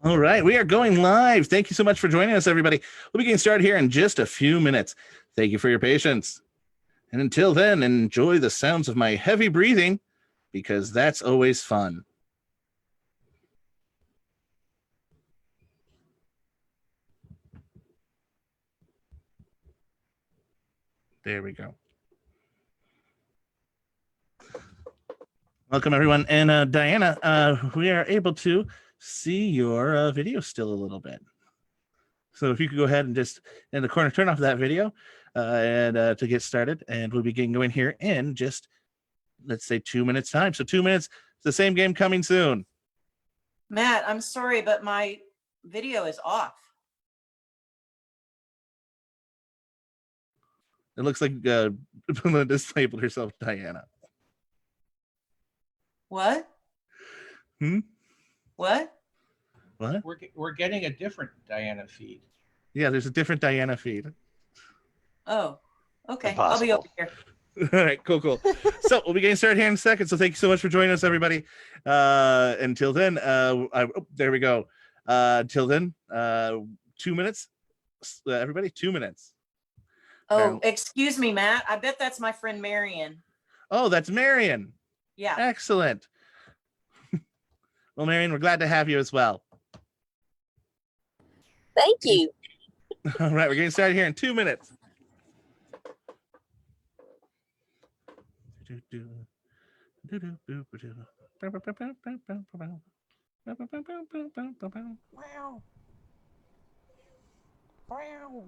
All right, we are going live. Thank you so much for joining us, everybody. We'll be getting started here in just a few minutes. Thank you for your patience. And until then, enjoy the sounds of my heavy breathing because that's always fun. There we go. Welcome, everyone. And Dianah, we are able to see your video still a little bit. So if you could go ahead and just in the corner, turn off that video and to get started. And we'll be getting going here in just, let's say, 2 minutes time. So 2 minutes, the same game coming soon. Matt, I'm sorry, but my video is off. It looks like Belinda's labeled herself Dianah. What? What? We're getting a different Dianah feed. Yeah, there's a different Dianah feed. Oh, okay. Impossible. I'll be over here. All right, cool. So we'll be getting started here in a second. So thank you so much for joining us, everybody. Until then, there we go. Until then, 2 minutes. Everybody, 2 minutes. Oh, excuse me, Matt. I bet that's my friend Marion. Oh, that's Marion. Yeah. Excellent. Well, Marion, we're glad to have you as well. Thank you. All right, we're getting started here in 2 minutes. Wow. Wow.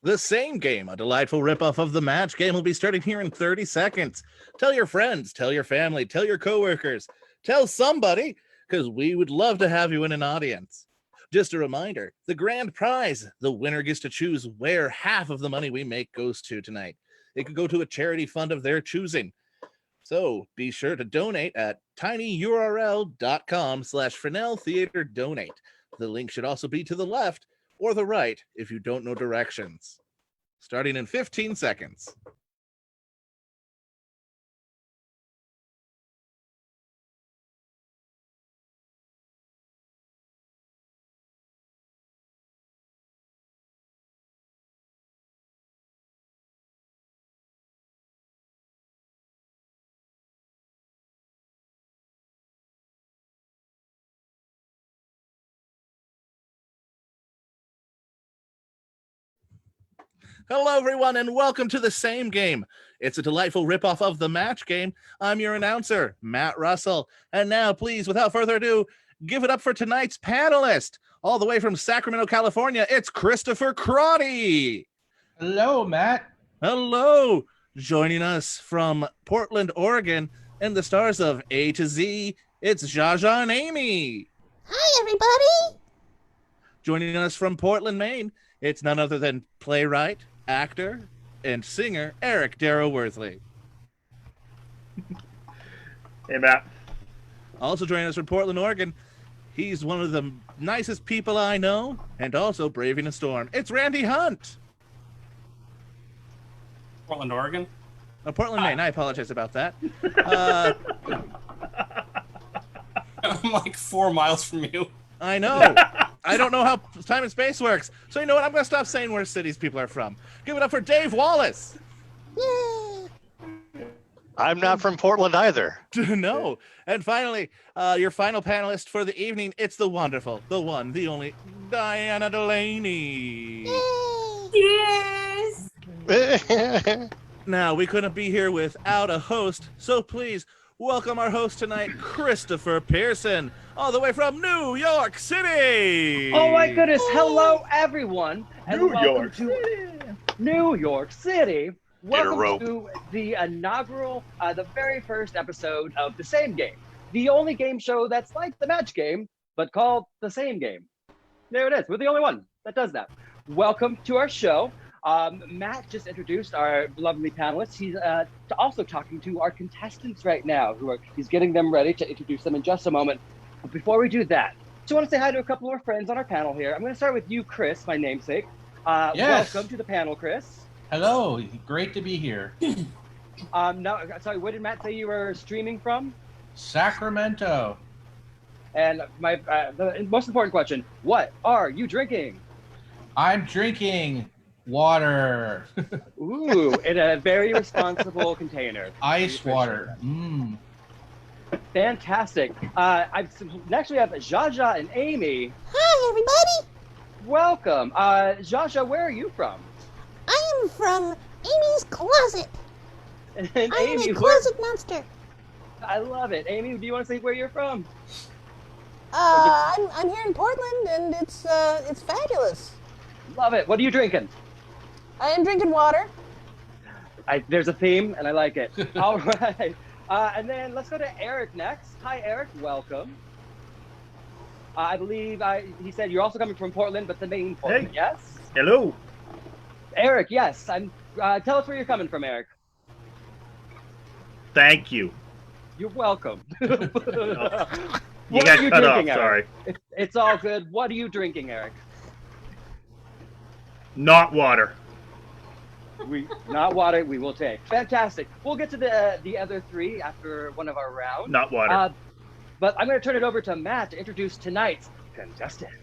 The same game, a delightful ripoff of the match game, will be starting here in 30 seconds. Tell your friends, tell your family, tell your coworkers, tell somebody, because we would love to have you in an audience. Just a reminder, the grand prize, the winner gets to choose where half of the money we make goes to tonight. It could go to a charity fund of their choosing. So be sure to donate at tinyurl.com/Fresnel Theater Donate. The link should also be to the left or the right if you don't know directions. Starting in 15 seconds. Hello, everyone, and welcome to The Same Game. It's a delightful ripoff of The Match Game. I'm your announcer, Matt Russell. And now, please, without further ado, give it up for tonight's panelist. All the way from Sacramento, California, it's Christopher Crotty. Hello, Matt. Hello. Joining us from Portland, Oregon, and the stars of A to Z, it's Jaja and Amy. Hi, everybody. Joining us from Portland, Maine, it's none other than playwright, actor, and singer Eric Darrow-Worthley. Hey, Matt. Also joining us from Portland, Oregon, he's one of the nicest people I know, and also braving a storm. It's Randy Hunt. Portland, Oregon. Portland, Maine. I apologize about that. I'm like 4 miles from you. I know. I don't know how time and space works. So you know what? I'm going to stop saying where cities people are from. Give it up for Dave Wallace. Yay. I'm not from Portland either. No. And finally, your final panelist for the evening, it's the wonderful, the one, the only, Dianah Delaney. Yay. Yes. Now, we couldn't be here without a host, so please welcome our host tonight, Christopher Pearson, all the way from New York City. Oh my goodness! Hello, everyone, and New welcome York to New York City. Welcome rope. to the inaugural, the very first episode of The Same Game, the only game show that's like the match game, but called The Same Game. There it is. We're the only one that does that. Welcome to our show. Matt just introduced our lovely panelists. He's also talking to our contestants right now. He's getting them ready to introduce them in just a moment. But before we do that, just want to say hi to a couple of our friends on our panel here. I'm going to start with you, Chris, my namesake. Yes. Welcome to the panel, Chris. Hello. Great to be here. Sorry, where did Matt say you were streaming from? Sacramento. And the most important question, what are you drinking? I'm drinking water. Ooh, in a very responsible container. Ice water. Fantastic. Next we have Jaja and Amy. Hi, everybody. Welcome. Jaja, where are you from? I am from Amy's closet. And I am Amy, a closet monster. I love it. Amy, do you want to say where you're from? I'm here in Portland, and it's fabulous. Love it. What are you drinking? I am drinking water. There's a theme, and I like it. All right. And then let's go to Eric next. Hi, Eric. Welcome. I believe he said you're also coming from Portland, but the main Portland, Hey. yes? Hello. Eric, yes. Tell us where you're coming from, Eric. Thank you. You're welcome. You What got are you cut off. drinking, Sorry. Eric? It's all good. What are you drinking, Eric? Not water. Not water. We will take. Fantastic. We'll get to the other three after one of our rounds. Not water. But I'm going to turn it over to Matt to introduce tonight's contestants.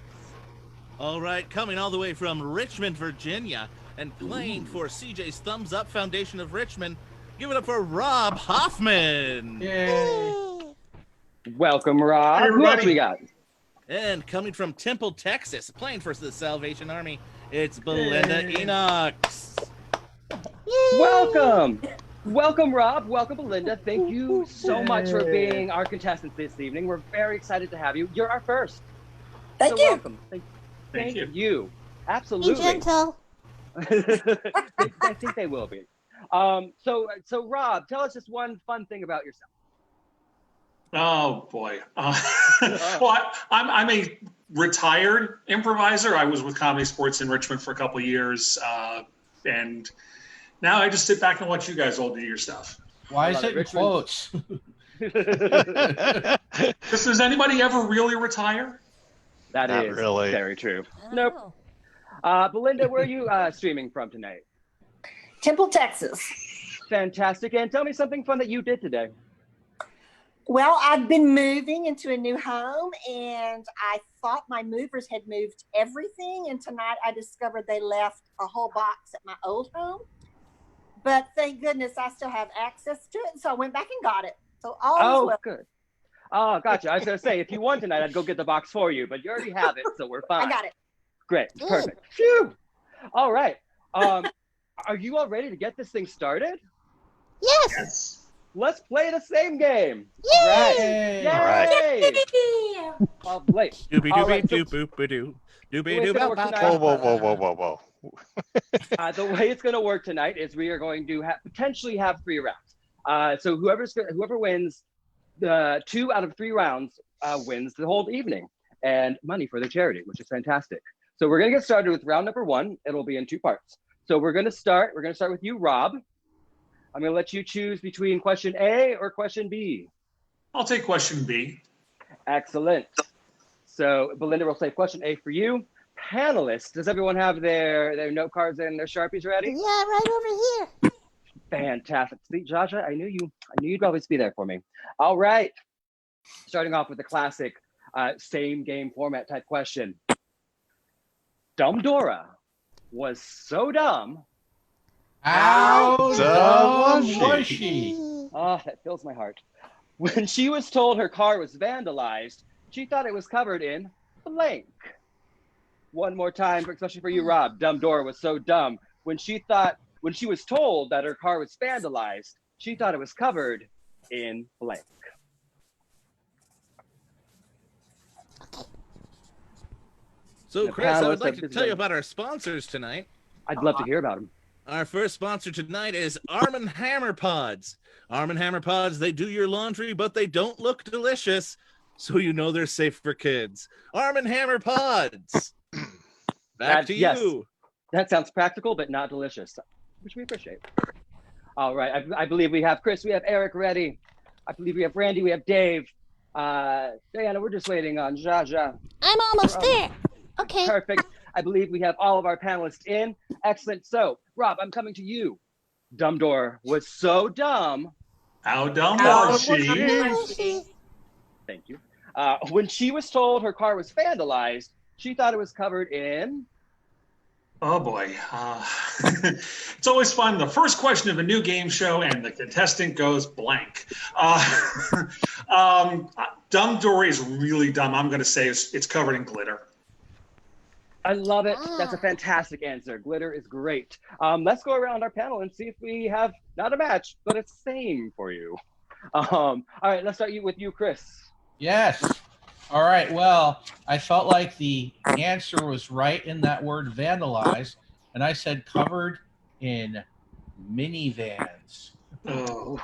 All right, coming all the way from Richmond, Virginia, and playing for CJ's Thumbs Up Foundation of Richmond, give it up for Rob Hoffman. Yay. Welcome, Rob. Hey, Who else everybody. we got? And coming from Temple, Texas, playing for the Salvation Army, it's Belinda Enochs. Yay. Welcome. Welcome, Rob. Welcome, Belinda. Thank you so much for being our contestants this evening. We're very excited to have you. You're our first. Thank So you. welcome. Thank you. you. Be Absolutely. gentle. I think they will be. So Rob, tell us just one fun thing about yourself. Oh boy. Well, I'm a retired improviser. I was with Comedy Sports in Richmond for a couple of years, and now I just sit back and watch you guys all do your stuff. Why is Love it it, in Richmond. quotes? Does anybody ever really retire? That Not is really. very true. I don't Nope. know. Belinda, where are you streaming from tonight? Temple, Texas. Fantastic. And tell me something fun that you did today. Well, I've been moving into a new home and I thought my movers had moved everything. And tonight I discovered they left a whole box at my old home. But thank goodness I still have access to it. So I went back and got it. So all is Oh, well. good. Oh, gotcha. I was going to say, if you won tonight, I'd go get the box for you, but you already have it, so we're fine. I got it. Great. Good. Perfect. Phew. All right. Are you all ready to get this thing started? Yes. Yes. Let's play the same game. Yay! Yay! All right. Oh, wait. Doobie All doobie right, so doo boop ba doo. Doobie the way doo it's gonna ba work ba tonight- Whoa, ba whoa, whoa, ba. whoa, whoa, whoa. The way it's going to work tonight is we are going to potentially have 3 rounds. So whoever wins 2 out of 3 rounds wins the whole evening and money for the charity, which is fantastic. So we're going to get started with round number 1. It'll be in 2 parts. So we're going to start with you, Rob. I'm going to let you choose between question A or question B. I'll take question B. Excellent. So Belinda will say question A for you. Panelists, does everyone have their note cards and their Sharpies ready? Yeah, right over here. Fantastic. See, Jaja, I knew you'd always be there for me. All right. Starting off with the classic same game format type question. Dumb Dora was so dumb. How dumb dumb was was she? Oh, that fills my heart. When she was told her car was vandalized, she thought it was covered in blank. One more time, especially for you, Rob. Dumb Dora was so dumb. When she was told that her car was vandalized, she thought it was covered in blank. So, The Chris, I would panelists like have to been- tell you about our sponsors tonight. I'd love to hear about them. Our first sponsor tonight is Arm & Hammer Pods. Arm & Hammer Pods, they do your laundry, but they don't look delicious, so you know they're safe for kids. Arm & Hammer Pods. Back to Yes. you. That sounds practical, but not delicious, which we appreciate. All right, I believe we have Chris, we have Eric ready. I believe we have Randy, we have Dave. Dianah, we're just waiting on Jaja. I'm almost there. Okay. Perfect. I believe we have all of our panelists in. Excellent. So, Rob, I'm coming to you. Dumb Dora was so dumb. How dumb How was was she? she? Thank you. When she was told her car was vandalized, she thought it was covered in. Oh boy. It's always fun. The first question of a new game show and the contestant goes blank. Dumb Dory is really dumb. I'm going to say it's covered in glitter. I love it. That's a fantastic answer. Glitter is great. Let's go around our panel and see if we have not a match, but a same for you. All right, let's start with you, Chris. Yes. All right. Well, I felt like the answer was right in that word vandalized, and I said covered in minivans. Oh.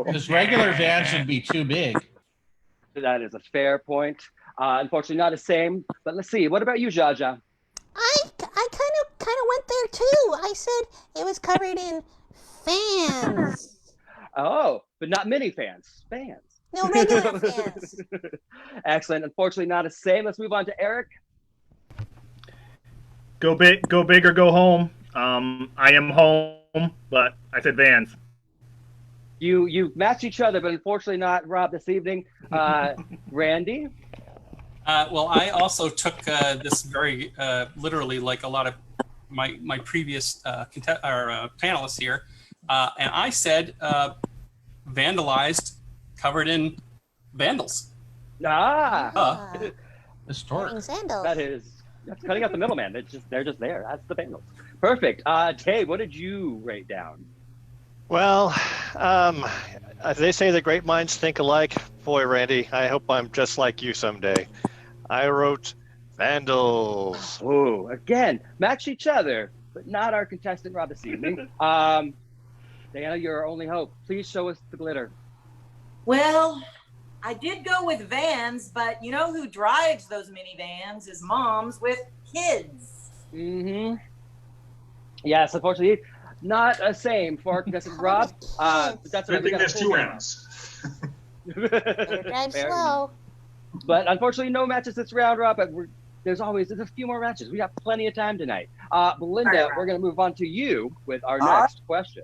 Because regular vans would be too big. That is a fair point. Unfortunately, not a same. But let's see. What about you, Jaja? I kind of went there too. I said it was covered in fans. Oh, but not mini fans. Fans. No, regular fans. Excellent. Unfortunately, not a same. Let's move on to Eric. Go big or go home. I am home, but I said Vans. You matched each other, but unfortunately not Rob this evening. Randy. Well, I also took this very literally, like a lot of my previous panelists here, and I said vandalized, covered in vandals. Historic. Wearing sandals. That's cutting out the middleman. They're just there. That's the vandals. Perfect. Dave, what did you write down? Well, they say the great minds think alike. Boy, Randy, I hope I'm just like you someday. I wrote vandals. Oh, again, match each other, but not our contestant Rob this evening. Dianah, you're our only hope. Please show us the glitter. Well, I did go with vans, but you know who drives those minivans is moms with kids. Mm-hmm. Yes, unfortunately, not a same for our contestant Rob. But that's Good thing there's 2 rounds. Better drive slow. But unfortunately, no matches this round, Rob. But there's a few more matches. We got plenty of time tonight. Belinda, we're going to move on to you with our next question.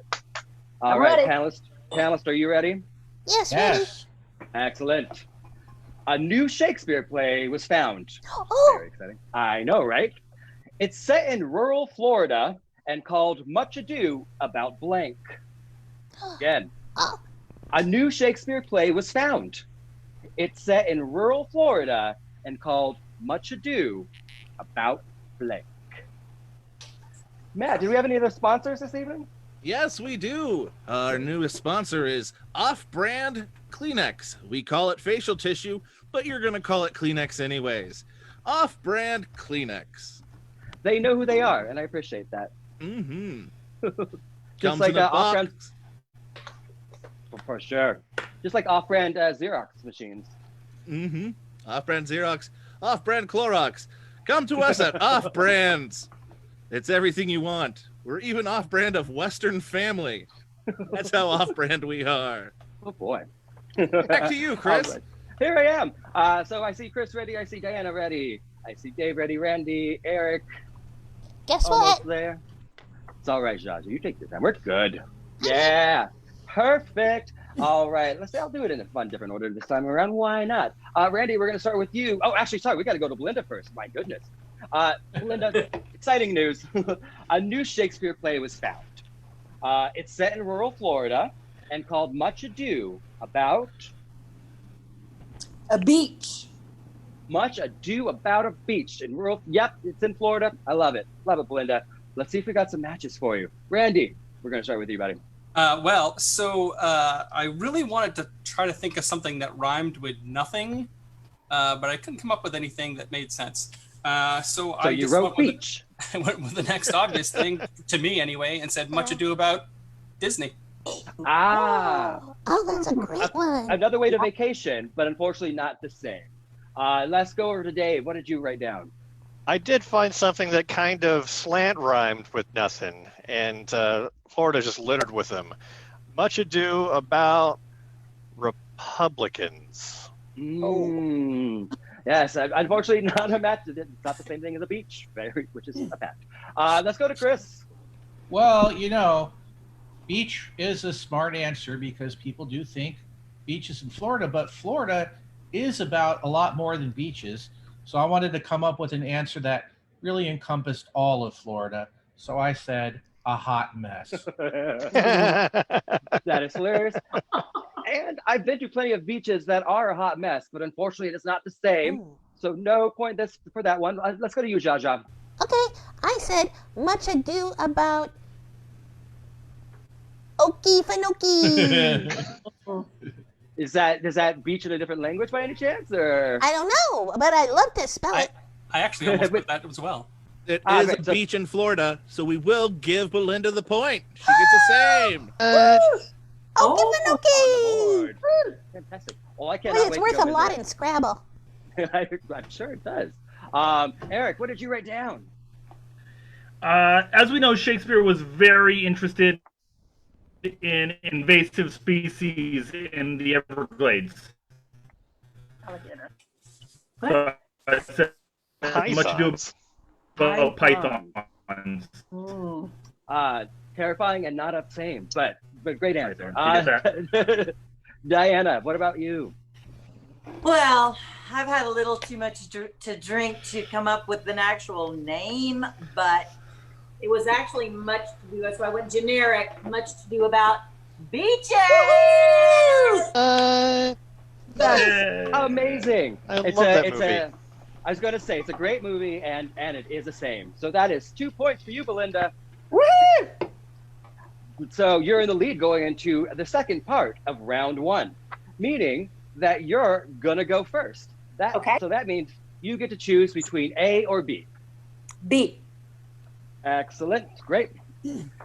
All right, panelists, are you ready? Yes, ready. Yes. Excellent. A new Shakespeare play was found. Oh, Very exciting. I know, right? It's set in rural Florida and called Much Ado About Blank. Again, Oh. a new Shakespeare play was found. It's set in rural Florida and called Much Ado About Blank. Matt, do we have any other sponsors this evening? Yes, we do. Our newest sponsor is Off-Brand Kleenex. We call it facial tissue, but you're going to call it Kleenex anyways. Off-Brand Kleenex. They know who they are, and I appreciate that. Mm-hmm. Just Comes like in a off-brand, box. for sure. Just like off-brand Xerox machines. Mm-hmm. Off-brand Xerox, off-brand Clorox. Come to us at Off-Brands. It's everything you want. We're even off-brand of Western Family. That's how off-brand we are. Oh boy. Back to you, Chris. Right. Here I am. So I see Chris ready. I see Dianah ready. I see Dave ready. Randy, Eric. Guess Almost what? there. It's all right, Jaja. You take your time. We're good. Yeah. Perfect. All right. I'll do it in a fun, different order this time around. Why not? Randy, we're going to start with you. Oh, actually, sorry. We got to go to Belinda first. My goodness. Belinda, exciting news. A new Shakespeare play was found. It's set in rural Florida and called Much Ado About A beach. Much Ado About a Beach in rural. Yep, it's in Florida. I love it. Love it, Belinda. Let's see if we got some matches for you. Randy, we're going to start with you, buddy. I really wanted to try to think of something that rhymed with nothing, but I couldn't come up with anything that made sense. So I you just wrote beach. I went with the next obvious thing to me anyway, and said Much Ado About Disney. Ah. Oh, that's a great one. Another way to vacation, but unfortunately not the same. Let's go over to Dave. What did you write down? I did find something that kind of slant rhymed with nothing, and Florida just littered with them. Much Ado About Republicans. Yes, unfortunately not a match. It's not the same thing as a beach, which is a fact. Let's go to Chris. Well, beach is a smart answer because people do think beaches in Florida, but Florida is about a lot more than beaches. So I wanted to come up with an answer that really encompassed all of Florida. So I said a hot mess. That is hilarious. And I've been to plenty of beaches that are a hot mess, but unfortunately it's not the same. Ooh. So no point for that one. Let's go to you, Jaja. Okay, I said Much Ado About Okefenokee. Is that beach in a different language by any chance, or? I don't know, but I'd love to spell it. I actually almost put that as well. It is a beach in Florida, so we will give Belinda the point. She gets the same. Okefenokee. Fantastic. Well, I can't. It's worth a lot in Scrabble. I'm sure it does. Eric, what did you write down? As we know, Shakespeare was very interested in invasive species in the Everglades. So I said Much Ado About pythons. Terrifying and not up same, but great answer. Dianah, what about you? Well, I've had a little too much to drink to come up with an actual name, but it was actually much to do. So I went generic. Much to do about beaches. That's amazing. I love that movie. I was going to say it's a great movie, and it is the same. So that is 2 points for you, Belinda. Woo! So you're in the lead going into the second part of round one, meaning that you're gonna go first. Okay. So that means you get to choose between A or B. B. Excellent. Great.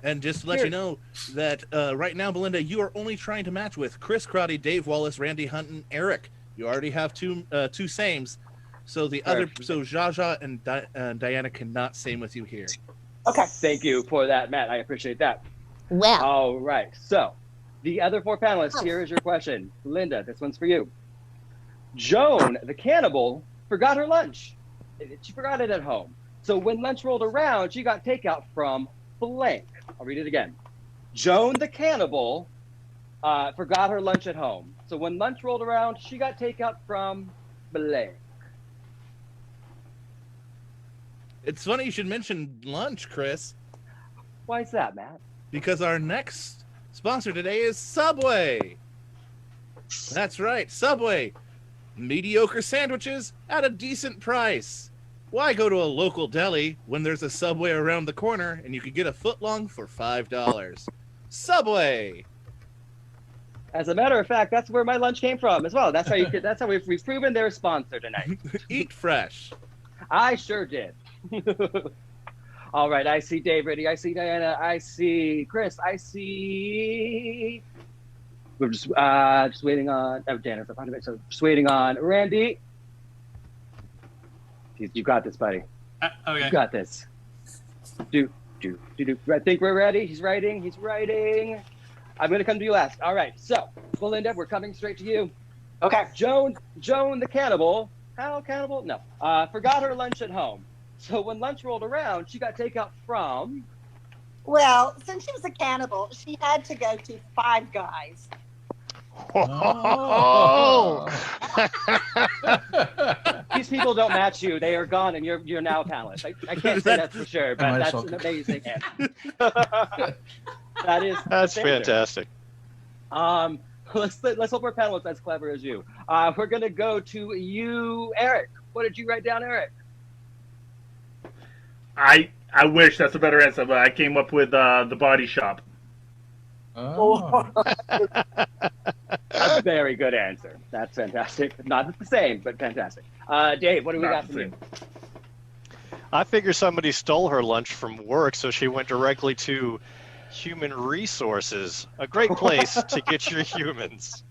And just to let you know that right now, Belinda, you are only trying to match with Chris Crotty, Dave Wallace, Randy Hunt, and Eric. You already have two sames. So the other, so Jaja and Dianah cannot same with you here. Okay. Thank you for that, Matt. I appreciate that. Well. All right. So the other four panelists, here is your question. Linda, this one's for you. Joan, the cannibal, forgot her lunch. She forgot it at home. So when lunch rolled around, she got takeout from blank. I'll read it again. Joan, the cannibal, forgot her lunch at home. So when lunch rolled around, she got takeout from blank. It's funny you should mention lunch, Chris. Why is that, Matt? Because our next sponsor today is Subway. That's right, Subway. Mediocre sandwiches at a decent price. Why go to a local deli when there's a Subway around the corner and you could get a footlong for $5? Subway. As a matter of fact, that's where my lunch came from as well. That's how we've proven they're a sponsor tonight. Eat fresh. I sure did. All right, I see Dave ready. I see Diana. I see Chris. I see. We're just waiting on. Oh, Diana's up on it. So just waiting on Randy. You got this, buddy. Okay. You got this. Do. I think we're ready. He's writing. I'm going to come to you last. All right. So, Belinda, we're coming straight to you. Okay. Joan the cannibal. How cannibal? No. Forgot her lunch at home. So when lunch rolled around, she got takeout from. Well, since she was a cannibal, she had to go to Five Guys. Oh. These people don't match you. They are gone, and you're now panelist. I can't say that for sure, but that's an amazing answer. That's fantastic. Let's hope our panelists as clever as you. We're gonna go to you, Eric. What did you write down, Eric? I wish that's a better answer, but I came up with The Body Shop. Oh. A very good answer. That's fantastic. Not the same, but fantastic. Dave, what do we got from you? I figure somebody stole her lunch from work, so she went directly to Human Resources, a great place to get your humans.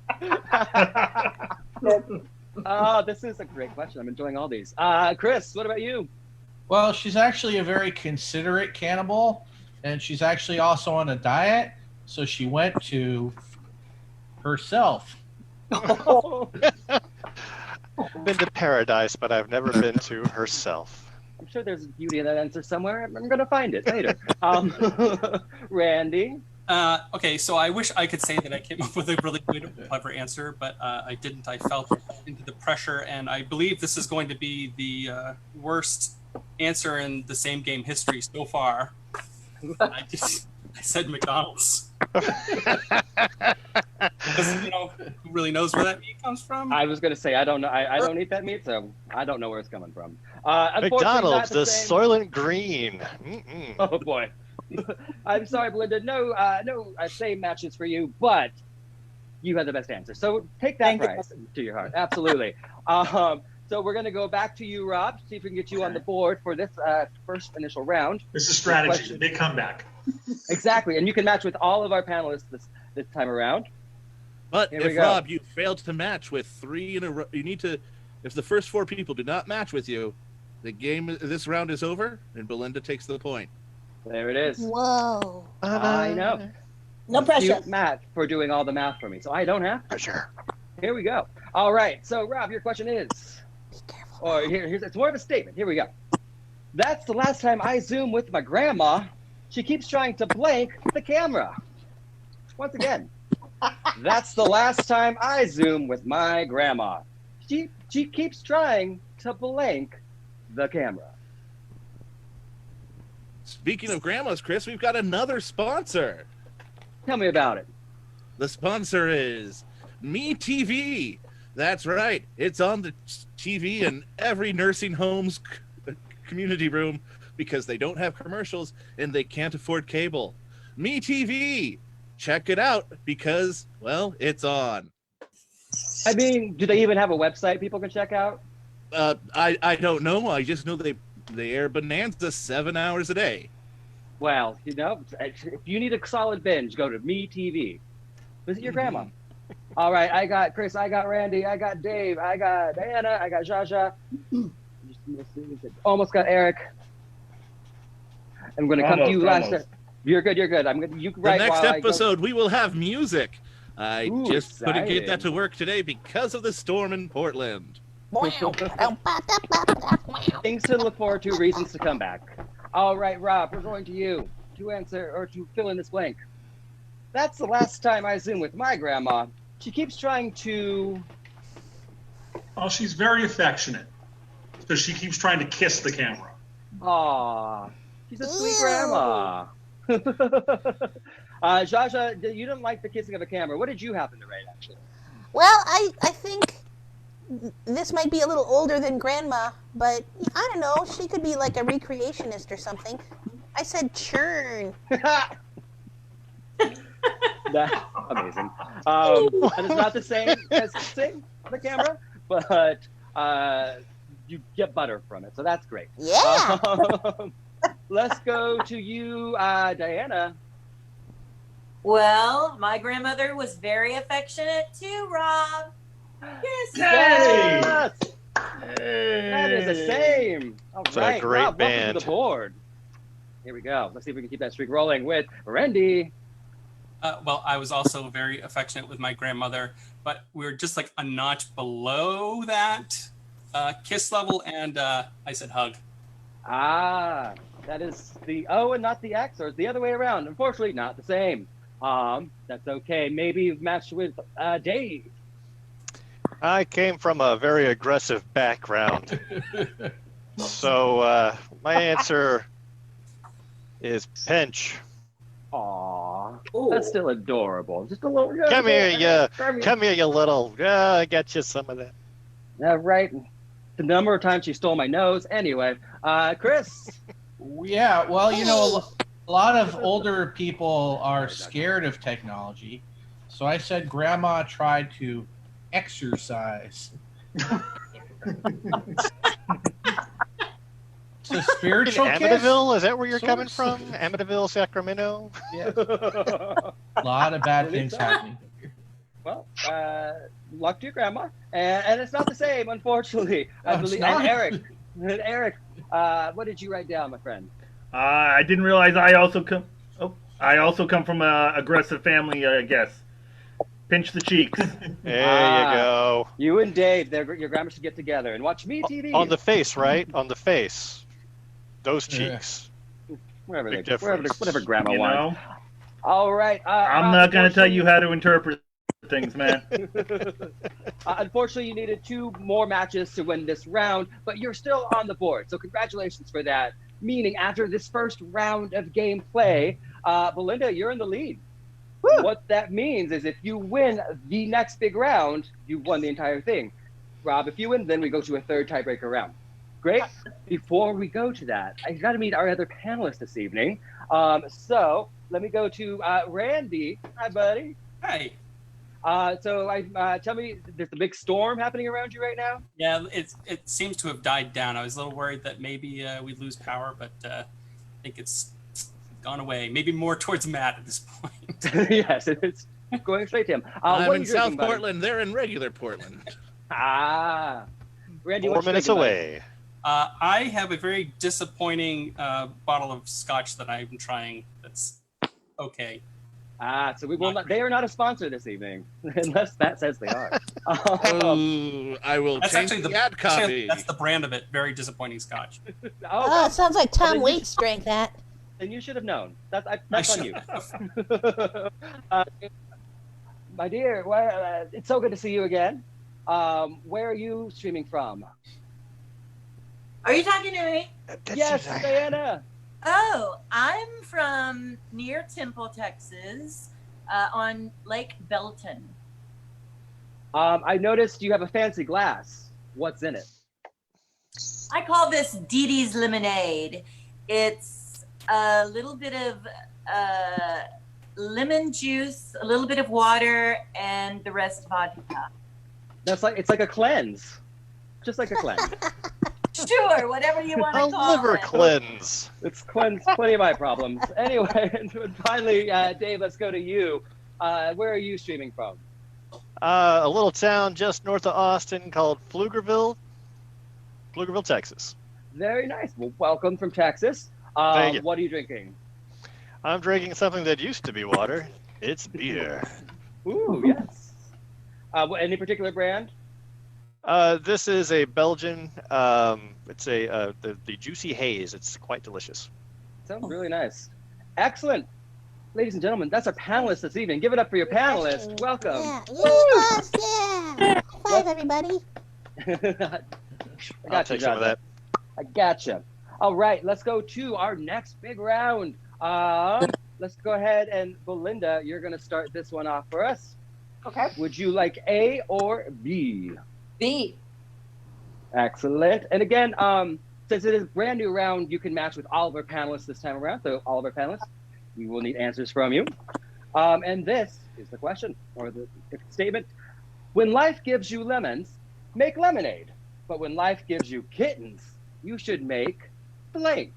This is a great question. I'm enjoying all these. Chris, what about you? Well, she's actually a very considerate cannibal, and she's actually also on a diet, so she went to herself. Been to paradise, but I've never been to herself. I'm sure there's beauty in that answer somewhere. I'm going to find it later. Randy? Okay, so I wish I could say that I came up with a really good, clever answer, but I didn't. I felt into the pressure, and I believe this is going to be the worst answer in the same game history so far. I said McDonald's. Because, who really knows where that meat comes from? I was going to say, I don't know. I don't eat that meat, so I don't know where it's coming from. McDonald's, the Soylent Green. Oh, boy. I'm sorry, Belinda. No same matches for you, but you had the best answer. So take that prize to your heart. Absolutely. So we're going to go back to you, Rob, see if we can get you on the board for this first initial round. This is strategy, big comeback. Exactly, and you can match with all of our panelists this time around. But if, Rob, you failed to match with 3 in a row, you need to, if the first 4 people do not match with you, this round is over, and Belinda takes the point. There it is. Whoa. I know. No pressure. Thank you, Matt, for doing all the math for me, so I don't have pressure. Here we go. All right, so Rob, your question is, or here's it's more of a statement. Here we go. That's the last time I Zoom with my grandma. She keeps trying to blank the camera. Once again, that's the last time I Zoom with my grandma. She keeps trying to blank the camera. Speaking of grandmas, Chris, we've got another sponsor. Tell me about it. The sponsor is Me TV. That's right. It's on the TV in every nursing home's community room because they don't have commercials and they can't afford cable. Me TV. Check it out because, well, it's on. I mean, do they even have a website people can check out? I don't know. I just know they air Bonanza 7 hours a day. Well, if you need a solid binge, go to Me TV. Visit your grandma. All right, I got Chris, I got Randy, I got Dave, I got Diana, I got Jaja. Almost got Eric. I'm going to come to you last. You're good. You the next episode, we will have music. I just couldn't get that to work today because of the storm in Portland. Things to look forward to, reasons to come back. All right, Rob, we're going to you to answer or to fill in this blank. That's the last time I Zoom with my grandma. She keeps trying to... Oh, she's very affectionate because she keeps trying to kiss the camera. Aw, she's a sweet grandma. Jaja, you didn't like the kissing of a camera. What did you happen to write, actually? Well, I think this might be a little older than Grandma, but I don't know. She could be like a recreationist or something. I said churn. That's amazing. That is not the same as kissing on the camera, but you get butter from it, so that's great. Yeah. Let's go to you, Dianah. Well, my grandmother was very affectionate too, Rob. Yes. Yes. That is the same. All It's a right, great Rob, welcome band. to the board. Here we go. Let's see if we can keep that streak rolling with Randy. Well, I was also very affectionate with my grandmother, but we were just like a notch below that kiss level, and I said hug. Ah, that is the O and not the X, or it's the other way around. Unfortunately, not the same. That's okay. Maybe you've matched with Dave. I came from a very aggressive background. So my answer is pinch. Aw, that's still adorable. Just a little. Come here, you little. I got you some of that. Right. The number of times she stole my nose. Anyway, Chris. Yeah, well, you know, a lot of older people are scared of technology. So I said Grandma tried to exercise. It's a spiritual In kiss. Amityville? Is that where you're Sort coming of. from? Amityville, Sacramento? Yeah. A lot of bad things happening. Well, luck to your grandma, and it's not the same, unfortunately. I Oh, it's believe. not? And Eric, what did you write down, my friend? I didn't realize I also come. Oh, I also come from a aggressive family. I guess. Pinch the cheeks. There you go. You and Dave, your grandma should get together and watch me TV. On the face, right? On the face. Those cheeks. Wherever, Big whatever grandma You wants. know? All right. I'm not going to tell you how to interpret things, man. Unfortunately, you needed 2 more matches to win this round, but you're still on the board. So congratulations for that. Meaning, after this first round of gameplay, Belinda, you're in the lead. Woo! What that means is if you win the next big round, you've won the entire thing. Rob, if you win, then we go to a third tiebreaker round. Great. Before we go to that, I got to meet our other panelists this evening. So let me go to Randy. Hi, buddy. Hi. Tell me, there's a big storm happening around you right now? Yeah, it seems to have died down. I was a little worried that maybe we'd lose power, but I think it's gone away. Maybe more towards Matt at this point. Yes, it's going straight to him. I'm what are in you South drinking, buddy? Portland. They're in regular Portland. Randy, 4 what you minutes drinking, buddy? away. I have a very disappointing bottle of scotch that I'm trying. That's okay. So we will not. They are not a sponsor this evening, unless Matt says they are. Oh, I will That's change actually the ad copy. that's the brand of it. Very disappointing scotch. Oh, it sounds like Tom then Waits drank that. Then you should have known. That's on you. My dear, it's so good to see you again. Where are you streaming from? Are you talking to me? Yes, Dianah. Oh, I'm from near Temple, Texas, on Lake Belton. I noticed you have a fancy glass. What's in it? I call this Dee Dee's Lemonade. It's a little bit of lemon juice, a little bit of water, and the rest vodka. It's like a cleanse, just like a cleanse. Sure, whatever you want to A call liver it. cleanse. It's cleansed plenty of my problems. Anyway, and finally, Dave, let's go to you. Where are you streaming from? A little town just north of Austin called Pflugerville, Texas. Very nice. Well, welcome from Texas. Thank you. What are you drinking? I'm drinking something that used to be water. It's beer. Ooh, yes. Any particular brand? This is a Belgian. It's the Juicy Haze. It's quite delicious. Sounds really nice. Excellent. Ladies and gentlemen, that's our panelists this evening. Give it up for your panelists. Welcome. Yeah, yes, yeah. High five, everybody. I'll take some of that. I gotcha. All right, let's go to our next big round. Let's go ahead and Belinda, you're going to start this one off for us. Okay. Would you like A or B? B. Excellent. And again, since it is a brand new round, you can match with all of our panelists this time around. So all of our panelists, we will need answers from you. And this is the question, or the statement. When life gives you lemons, make lemonade. But when life gives you kittens, you should make blank.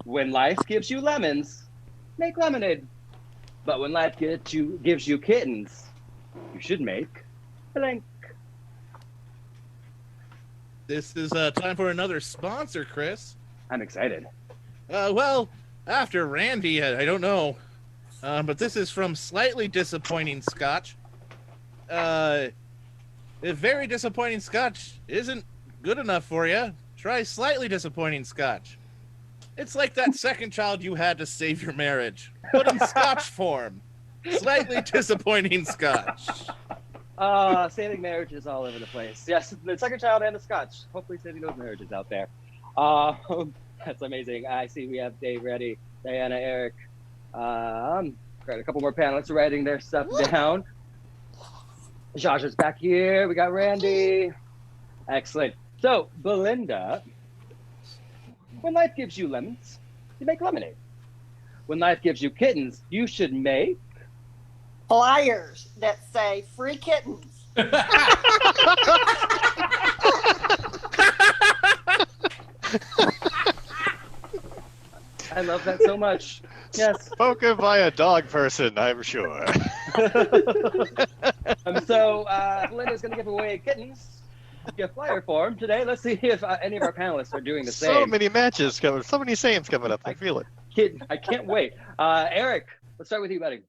When life gives you lemons, make lemonade. But when life gives you kittens, you should make blank. This is time for another sponsor, Chris. I'm excited. Well, after Randy, I don't know. But this is from Slightly Disappointing Scotch. If very disappointing Scotch isn't good enough for you, try Slightly Disappointing Scotch. It's like that second child you had to save your marriage, but in Scotch form. Slightly Disappointing Scotch. Saving marriages all over the place. Yes, the second child and the Scotch. Hopefully saving those marriages out there. That's amazing. I see we have Dave ready, Diana, Eric. Got a couple more panelists writing their stuff down. Josh's back here. We got Randy. Excellent. So, Belinda, when life gives you lemons, you make lemonade. When life gives you kittens, you should make Flyers that say free kittens. I love that so much. Yes. Spoken by a dog person, I'm sure. So, Belinda's going to give away kittens. Get flyer form today. Let's see if any of our panelists are doing the same. So many matches coming, so many sayings coming up. I feel it. I can't wait. Eric, let's start with you, buddy.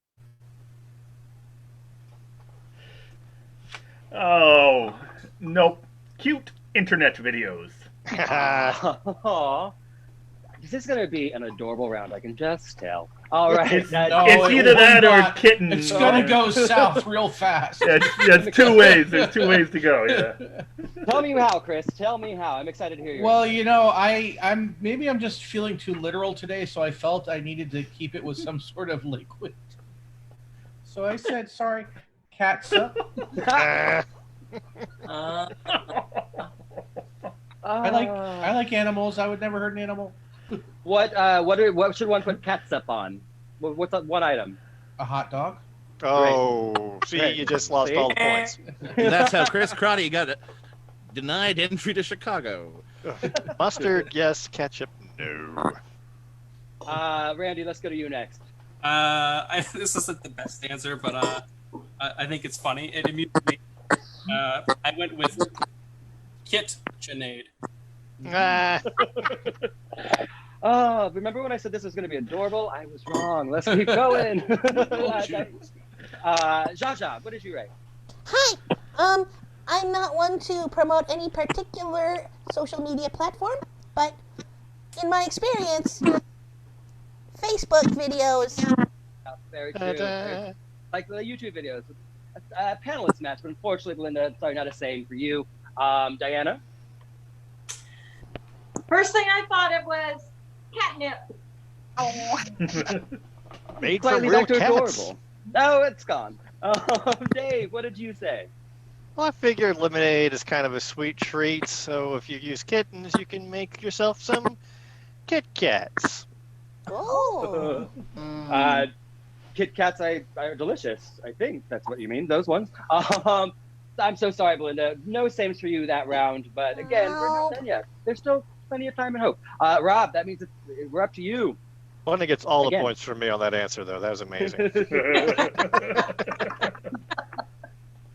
Oh, nope. Cute internet videos. Aw. This is going to be an adorable round, I can just tell. All right. It's either that or kittens. It's going to go south real fast. It's two ways. There's two ways to go, yeah. Tell me how, Chris. Tell me how. I'm excited to hear your Well, answer. you know, I'm just feeling too literal today, so I felt I needed to keep it with some sort of liquid. So I said, sorry, catsup. I like animals. I would never hurt an animal. What should one put catsup on? What's that one item? A hot dog. Oh, see, Great. you just lost all the points. That's how Chris Crotty got denied entry to Chicago. Mustard, yes. Ketchup, no. Randy, let's go to you next. This isn't the best answer, but I think it's funny. It amused me. I went with KitchenAid. Remember when I said this was going to be adorable? I was wrong. Let's keep going. Jaja, what did you write? Hi. I'm not one to promote any particular social media platform, but in my experience, Facebook videos. Very true. Like the YouTube videos. Panelist match, but unfortunately, Belinda, sorry, not a saying for you. Diana? First thing I thought it was catnip. Oh. Made from Slightly real back to cats. adorable. Oh, it's gone. Dave, what did you say? Well, I figured lemonade is kind of a sweet treat, so if you use kittens, you can make yourself some Kit Kats. Oh. Kit Kats are delicious. I think that's what you mean, those ones. I'm so sorry, Belinda. No sames for you that round, but again, we're not done yet. There's still plenty of time and hope. Rob, that means we're up to you. Belinda gets all Again. the points from me on that answer, though. That was amazing.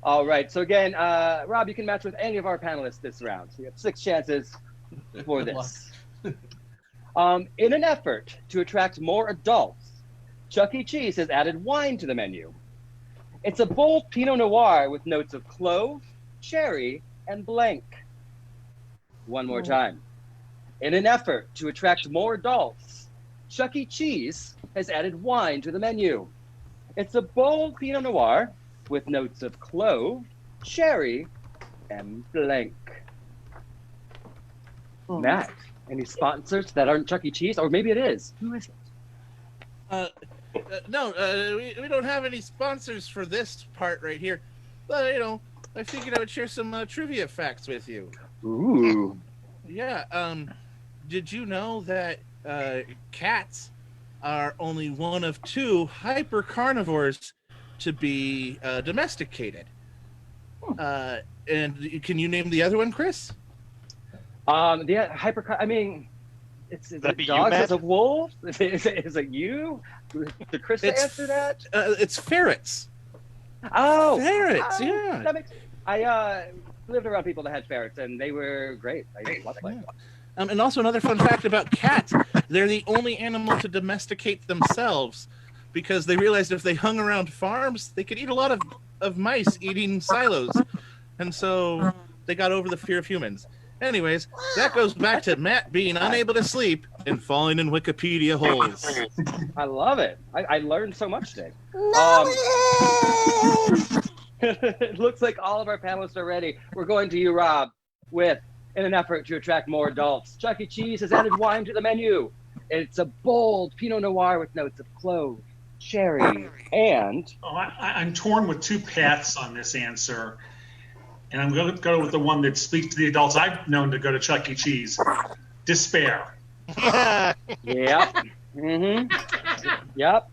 All right. So again, Rob, you can match with any of our panelists this round. So you have 6 chances for this. In an effort to attract more adults, Chuck E. Cheese has added wine to the menu. It's a bold Pinot Noir with notes of clove, cherry, and blank. One more time. In an effort to attract more adults, Chuck E. Cheese has added wine to the menu. It's a bold Pinot Noir with notes of clove, cherry, and blank. Matt, any sponsors that aren't Chuck E. Cheese? Or maybe it is. Who is it? No, we don't have any sponsors for this part right here. But, I figured I would share some trivia facts with you. Ooh. Yeah. Did you know that cats are only one of 2 hyper carnivores to be domesticated? And can you name the other one, Chris? The I mean, is That'd it be you, dogs Matt? as a wolf? Is it you? Did Chris answer that? It's ferrets. Oh, Ferrets, yeah. That makes, I lived around people that had ferrets, and they were great. I loved it. And also another fun fact about cats: they're the only animal to domesticate themselves, because they realized if they hung around farms, they could eat a lot of mice eating silos, and so they got over the fear of humans. Anyways, that goes back to Matt being unable to sleep and falling in Wikipedia holes. I love it. I learned so much today. Knowledge! It looks like all of our panelists are ready. We're going to you, Rob, with, in an effort to attract more adults, Chuck E. Cheese has added wine to the menu. It's a bold Pinot Noir with notes of clove, cherry, and... Oh, I'm torn with 2 paths on this answer. And I'm going to go with the one that speaks to the adults I've known to go to Chuck E. Cheese. Despair. Yep. Yep.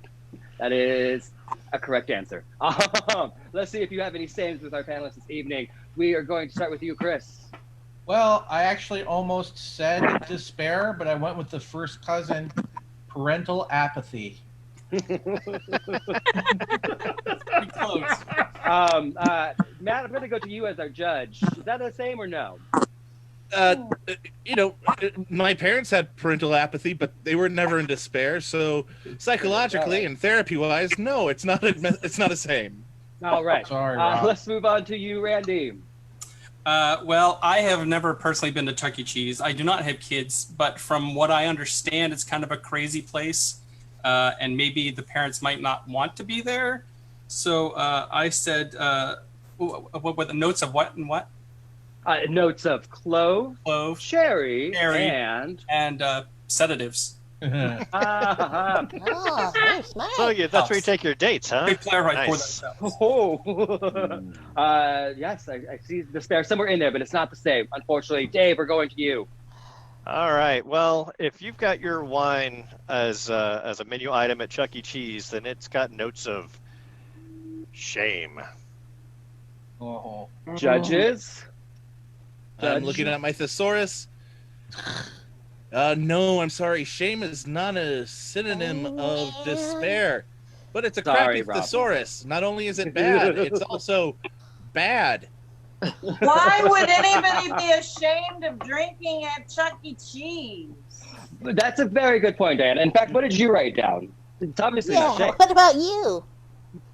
That is a correct answer. Let's see if you have any sayings with our panelists this evening. We are going to start with you, Chris. Well, I actually almost said despair, but I went with the first cousin, parental apathy. Pretty close. Matt, I'm going to go to you as our judge. Is that the same or no? My parents had parental apathy, but they were never in despair. So psychologically and therapy-wise, no, it's not the same. All right. Sorry, Rob. Let's move on to you, Randy. Well, I have never personally been to Chuck E. Cheese. I do not have kids, but from what I understand, it's kind of a crazy place, and maybe the parents might not want to be there. So I said, what were the notes of what and what? Notes of clove, cherry, and sedatives. Oh, very smart. So that's where you take your dates, huh? Big player right Nice. Oh, yes, I see despair somewhere in there, but it's not the same. Unfortunately, Dave, we're going to you. All right. Well, if you've got your wine as a menu item at Chuck E. Cheese, then it's got notes of shame. Oh. Judges. I'm looking at my thesaurus. No, I'm sorry. Shame is not a synonym of despair, but it's a crappy Rob. thesaurus. Not only is it bad, it's also bad. Why would anybody be ashamed of drinking at Chuck E. Cheese? That's a very good point, Dianah. In fact, what did you write down? It's obviously not Yeah, shame. what about you?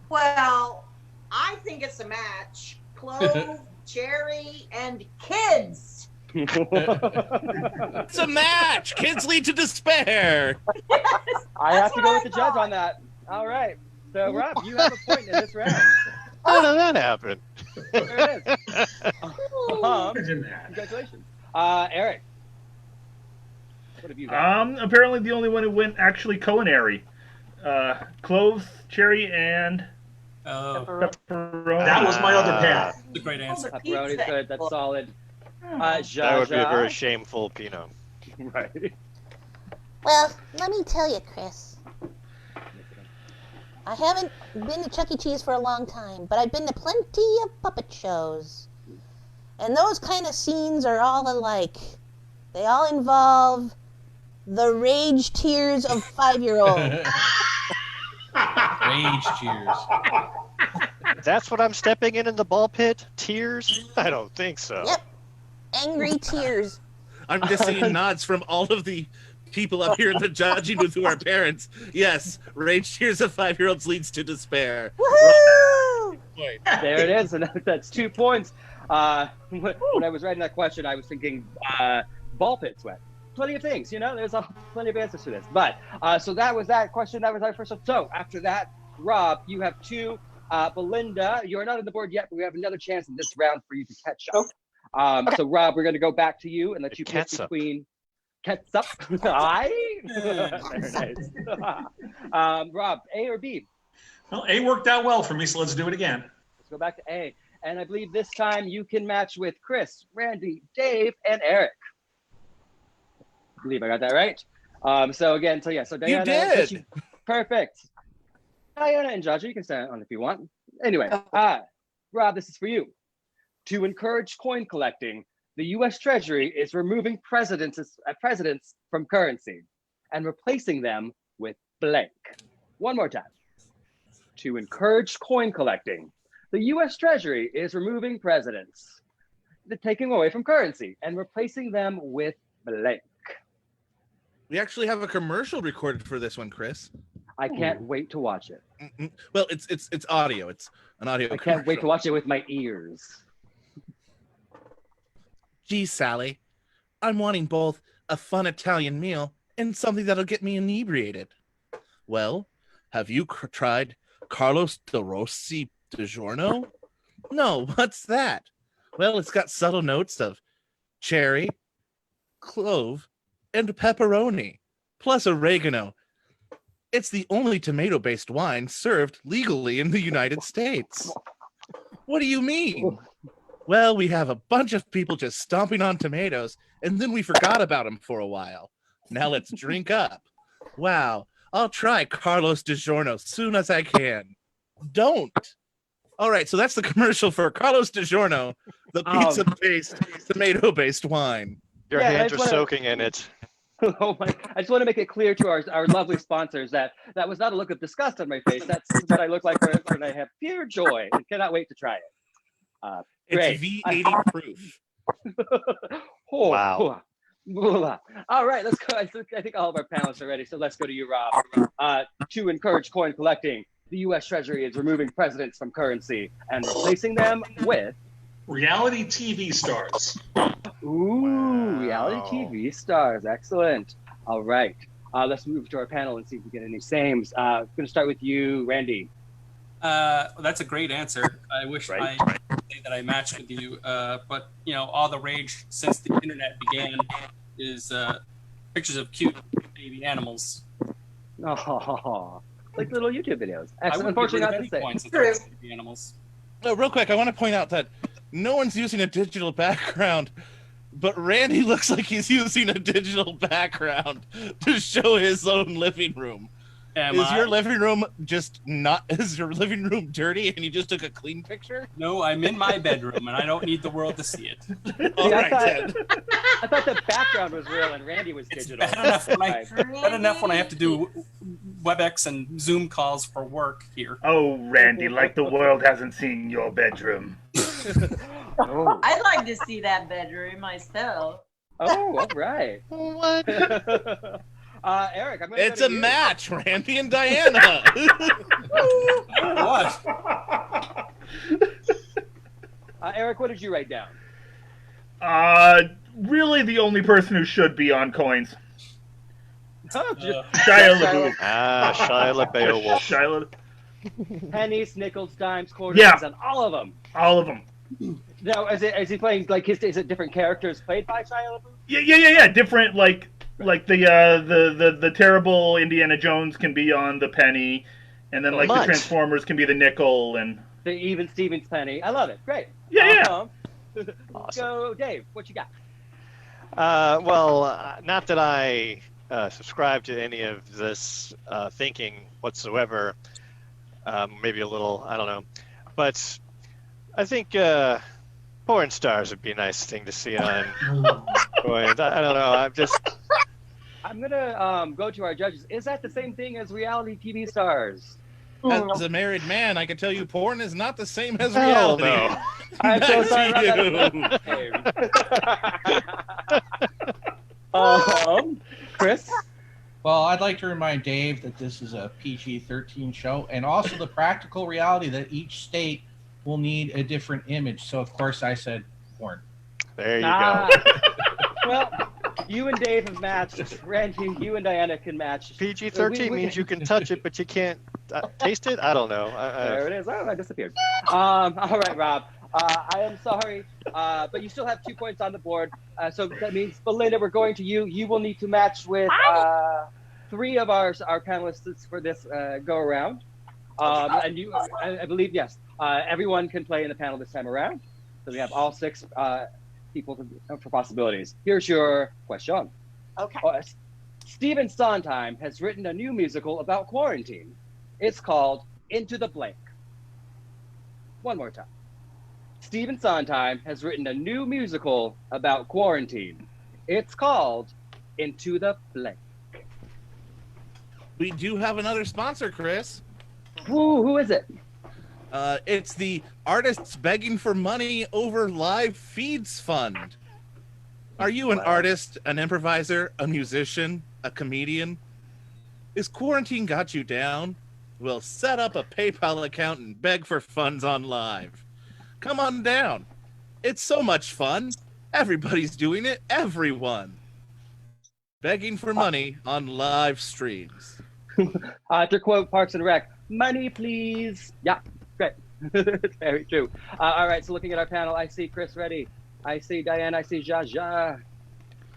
Well, I think it's a match. Clove, cherry, and kids. It's a match. Kids lead to despair. I have to what go I with the judge thought. on that. All right. So, Rob, you have a point in this round. How did that happen? There it is. Imagine that. Congratulations. Eric, what have you got? Apparently the only one who went actually culinary. Cloves, cherry, and Oh, pepperoni. That was my other path. that's a great answer. Pepperoni's good. That's solid. That would be a very shameful Pinot. Right. Well, let me tell you, Chris. I haven't been to Chuck E. Cheese for a long time, but I've been to plenty of puppet shows. And those kind of scenes are all alike. They all involve the rage tears of 5-year-olds. Rage cheers. That's what I'm stepping in the ball pit? Tears? I don't think so. Yep. Angry tears. I'm just seeing nods from all of the people up here in the judging booth who are parents. Yes, rage tears of 5-year-olds leads to despair. Woohoo! There it is, and that's 2 points. When I was writing that question, I was thinking ball pit sweat. Plenty of things, there's plenty of answers to this. But so that was that question. That was our first one. So after that, Rob, you have 2. Belinda, you're not on the board yet, but we have another chance in this round for you to catch up. So Rob, we're going to go back to you and let you pick between ketchup. Very nice. Rob, A or B? Well, A worked out well for me, so let's do it again. Let's go back to A. And I believe this time you can match with Chris, Randy, Dave, and Eric. I believe I got that right. So Dianah. You did. Perfect. Dianah and Jaja, you can stand on if you want. Anyway, Rob, this is for you. To encourage coin collecting, the U.S. Treasury is removing presidents from currency and replacing them with blank. One more time. To encourage coin collecting, the U.S. Treasury is removing presidents, taking away from currency and replacing them with blank. We actually have a commercial recorded for this one, Chris. I can't wait to watch it. Well, it's audio. It's an audio. I can't wait to watch it with my ears. Gee, Sally, I'm wanting both a fun Italian meal and something that'll get me inebriated. Well, have you tried Carlos de Rossi DiGiorno? No, what's that? Well, it's got subtle notes of cherry, clove, and pepperoni, plus oregano. It's the only tomato-based wine served legally in the United States. What do you mean? Well, we have a bunch of people just stomping on tomatoes, and then we forgot about them for a while. Now let's drink up. Wow, I'll try Carlos DiGiorno soon as I can. Don't. All right, so that's the commercial for Carlos DiGiorno, the pizza-based, tomato-based wine. Your hands are soaking in it. Oh my! I just want to make it clear to our lovely sponsors that was not a look of disgust on my face. That's what I look like when I have pure joy and cannot wait to try it. It's V80 proof. Wow. All right, let's go. I think all of our panelists are ready, so let's go to you, Rob. To encourage coin collecting, the U.S. Treasury is removing presidents from currency and replacing them with reality TV stars. Ooh, reality TV stars. Excellent. All right. Let's move to our panel and see if we get any sames. I'm going to start with you, Randy. That's a great answer. I wish I could say that I matched with you, but all the rage since the internet began is pictures of cute baby animals. Oh, like little YouTube videos. Excellent. Unfortunately, not the same. Baby animals. Real quick, I want to point out that no one's using a digital background, but Randy looks like he's using a digital background to show his own living room. Your living room is your living room dirty and you just took a clean picture? No, I'm in my bedroom and I don't need the world to see it. I thought the background was real and Randy was digital. Bad enough when I have to do WebEx and Zoom calls for work here. Oh, Randy, like the world hasn't seen your bedroom. I'd like to see that bedroom myself. Oh, all right. What? Eric, I'm going to It's a match, Randy and Dianah. What? Eric, what did you write down? Really the only person who should be on coins. Shia LaBeouf. Shia LaBeouf. Shia Pennies, nickels, dimes, quarters, and all of them. All of them. Now, is he playing, like, is it different characters played by Shia LaBeouf? Yeah. Different, like the terrible Indiana Jones can be on the penny, and then the Transformers can be the nickel, and the even Stevens penny. I love it. Great. Yeah. Awesome. Go, Dave. What you got? Well, not that I subscribe to any of this thinking whatsoever. Maybe a little, I don't know, but I think porn stars would be a nice thing to see on coins. I don't know. I'm gonna go to our judges. Is that the same thing as reality TV stars? As a married man, I can tell you porn is not the same as reality. No. I'm so sorry. Chris? Well, I'd like to remind Dave that this is a PG-13 show, and also the practical reality that each state will need a different image. So, of course, I said porn. There you go. Well, you and Dave have matched. Randy, you and Dianah can match. PG-13 means you can touch it, but you can't taste it? I don't know. There it is. Oh, I disappeared. All right, Rob. I am sorry, but you still have 2 points on the board. So that means, Belinda, we're going to you. You will need to match with 3 of our panelists for this go-around. And you, I believe, yes. Everyone can play in the panel this time around. So we have all 6 people for possibilities. Here's your question. Okay. Stephen Sondheim has written a new musical about quarantine. It's called Into the Blank. One more time. Stephen Sondheim has written a new musical about quarantine. It's called Into the Blank. We do have another sponsor, Chris. Who is it? It's the Artists Begging for Money Over Live Feeds Fund. Are you an artist, an improviser, a musician, a comedian? Is quarantine got you down? Well, set up a PayPal account and beg for funds on live. Come on down. It's so much fun. Everybody's doing it. Everyone. Begging for money on live streams. To quote Parks and Rec, money please. Yeah, great. It's very true. All right, so looking at our panel, I see Chris ready. I see Dianah, I see Jaja,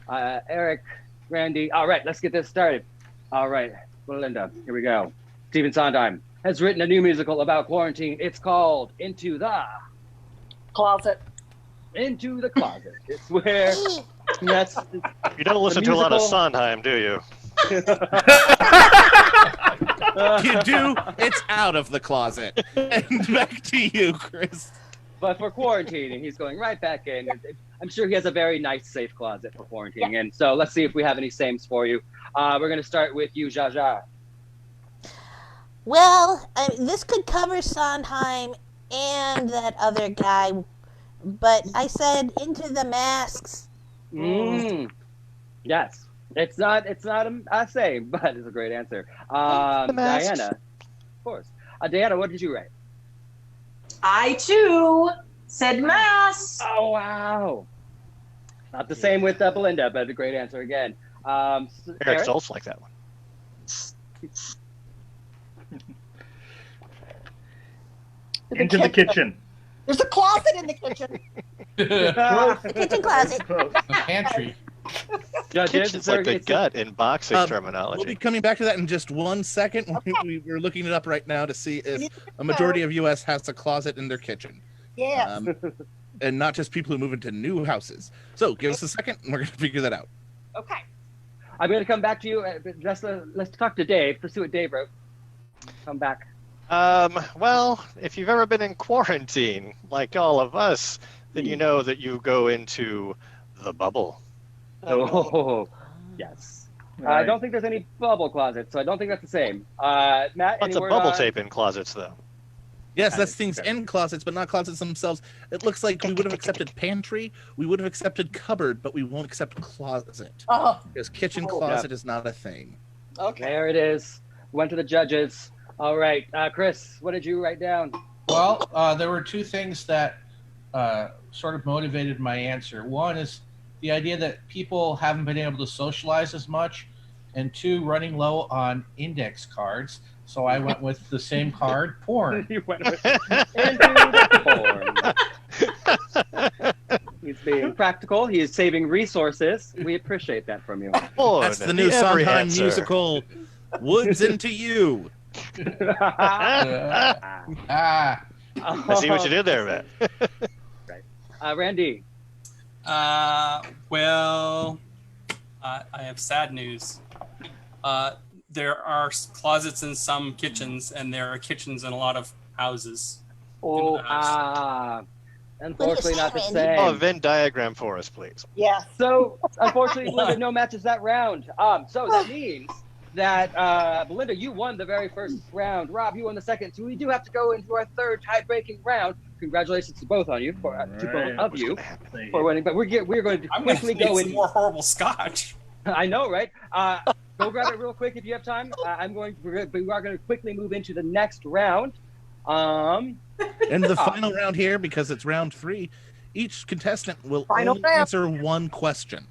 Eric, Randy. All right, let's get this started. All right, Belinda, here we go. Stephen Sondheim has written a new musical about quarantine. It's called Into the Closet. Into the Closet. It's where that's. You don't listen to a lot of Sondheim, do you? You do. It's out of the closet. And back to you, Chris. But for quarantining, he's going right back in. I'm sure he has a very nice, safe closet for quarantining. Yeah. And so let's see if we have any sames for you. We're going to start with you, Jaja. Well, this could cover Sondheim and that other guy, but I said Into the Masks. Yes. It's not a same, but it's a great answer. Dianah, of course. Dianah, what did you write? I too said Masks. Oh, wow. Not the same with Belinda, but a great answer again. Eric Stoltz like that one. Into the kitchen. There's a closet in the kitchen. The kitchen closet. The pantry. Kitchen's like the gut in boxing terminology. We'll be coming back to that in just 1 second. Okay. We're looking it up right now to see if a majority of U.S. has a closet in their kitchen. Yeah. And not just people who move into new houses. So give us a second, and we're going to figure that out. Okay. I'm going to come back to you. Let's talk to Dave. Let's see what Dave wrote. Come back. Well, if you've ever been in quarantine, like all of us, then you know that you go into the bubble. Oh, yes. Right. I don't think there's any bubble closets, so I don't think that's the same. Matt, lots of bubble tape in closets, though. Yes, that's things in closets, but not closets themselves. It looks like we would have accepted pantry, we would have accepted cupboard, but we won't accept closet. Oh. Because kitchen closet is not a thing. Okay. There it is. Went to the judges. All right. Chris, what did you write down? Well, there were 2 things that sort of motivated my answer. One is the idea that people haven't been able to socialize as much, and 2, running low on index cards. So I went with the same card, porn. You went with the porn. He's being practical. He is saving resources. We appreciate that from you. Porn, that's the new Sondheim musical, Woods Into You. I see what you did there, man. Right. Randy. Well, I have sad news. There are closets in some kitchens, and there are kitchens in a lot of houses. Unfortunately not the same. Oh, a Venn diagram for us, please. Yeah. So, unfortunately, Belinda, no matches that round. So that means that, Belinda, you won the very first round. Rob, you won the second. So we do have to go into our third tie-breaking round. Congratulations to both of you for winning. But we're going to quickly go into more horrible scotch. I know, right? Go grab it real quick if you have time. We are going to quickly move into the next round. And the final round here, because it's round 3, each contestant will only answer 1 question.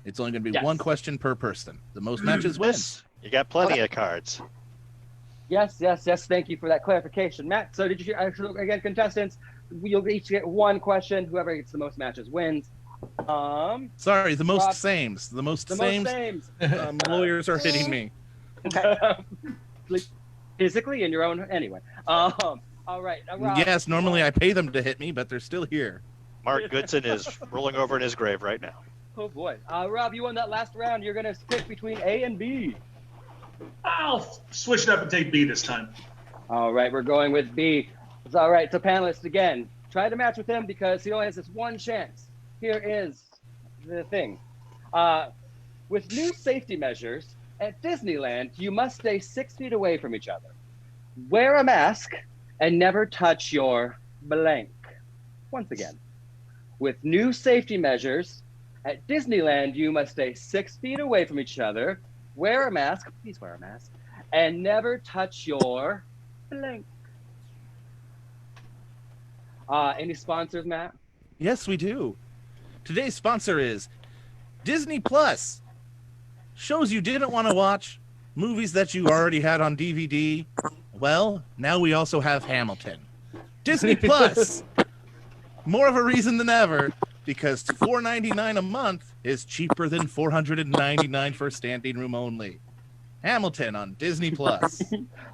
It's only going to be 1 question per person. The most matches wins. You got plenty of cards. Yes. Thank you for that clarification, Matt. So did you again, contestants? You'll each get 1 question. Whoever gets the most matches wins. Sorry, the most sames. The most sames. Lawyers are hitting me. Physically in your own anyway. All right. Rob, Yes, normally I pay them to hit me, but they're still here. Mark Goodson is rolling over in his grave right now. Oh boy. Rob, you won that last round. You're gonna pick between A and B. I'll switch it up and take B this time. All right, we're going with B. It's all right. So panelists again, try to match with him because he only has this one chance. Here is the thing. With new safety measures at Disneyland, you must stay 6 feet away from each other. Wear a mask and never touch your blank. Once again, with new safety measures at Disneyland, you must stay 6 feet away from each other. Wear a mask, please wear a mask, and never touch your blank. Any sponsors, Matt? Yes, we do. Today's sponsor is Disney Plus. Shows you didn't want to watch, movies that you already had on DVD. Well, now we also have Hamilton. Disney Plus. More of a reason than ever, because $4.99 a month is cheaper than $499 for standing room only. Hamilton on Disney Plus.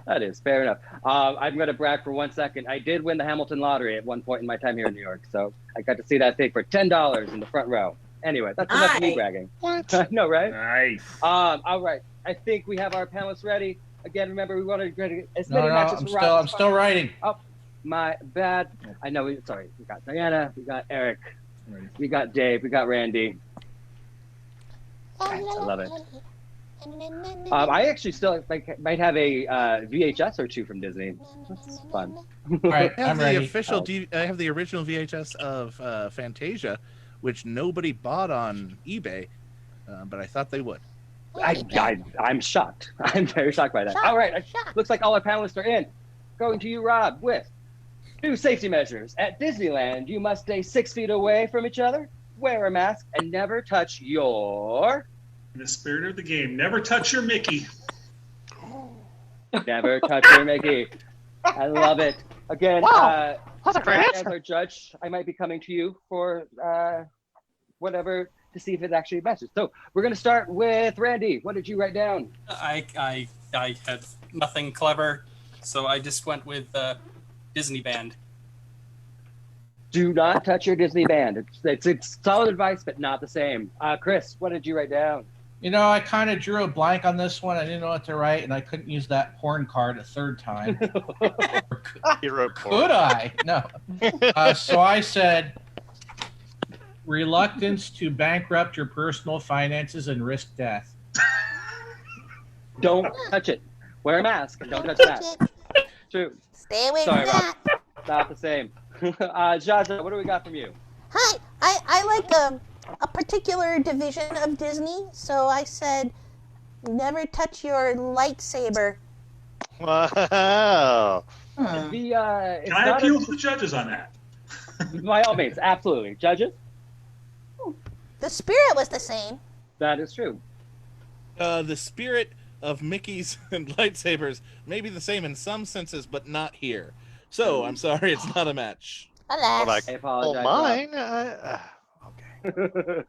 That is fair enough. I'm going to brag for 1 second. I did win the Hamilton lottery at one point in my time here in New York, so I got to see that thing for $10 in the front row. Anyway, that's enough of me bragging. What? No, right? Nice. All right. I think we have our panelists ready. Again, remember, we want to get as many matches for Rob. I'm still writing. Oh, my bad. I know. Sorry. We got Diana. We got Eric. We got Dave. We got Randy. I love it. I actually still might have a VHS or two from Disney. That's fun. All right, I have I'm the ready. official. I have the original VHS of Fantasia, which nobody bought on eBay, but I thought they would. I'm shocked. I'm very shocked by that. All right. Looks like all our panelists are in. Going to you, Rob, with new safety measures. At Disneyland, you must stay 6 feet away from each other, wear a mask, and never touch your... In the spirit of the game, never touch your Mickey. Never touch your Mickey. I love it. Again, That's a great as answer. our judge, I might be coming to you for whatever to see if it actually matches. So we're going to start with Randy. What did you write down? I had nothing clever, so I just went with Disney Band. Do not touch your Disney band. It's solid advice, but not the same. Chris, what did you write down? You know, I kind of drew a blank on this one. I didn't know what to write, and I couldn't use that porn card a third time. You wrote Could I? No. So I said, reluctance to bankrupt your personal finances and risk death. Don't touch it. Wear a mask. Don't touch that. True. Stay away Sorry, from that. Rob. Not the same. Jaja, what do we got from you? Hi, I like a particular division of Disney, so I said, never touch your lightsaber. Wow. It's Can I not appeal to the judges on that? by all means, absolutely. Judges? The spirit was the same. That is true. The spirit of Mickey's and lightsabers may be the same in some senses, but not here. So I'm sorry, it's not a match. Alas. Like, I apologize. mine. Okay.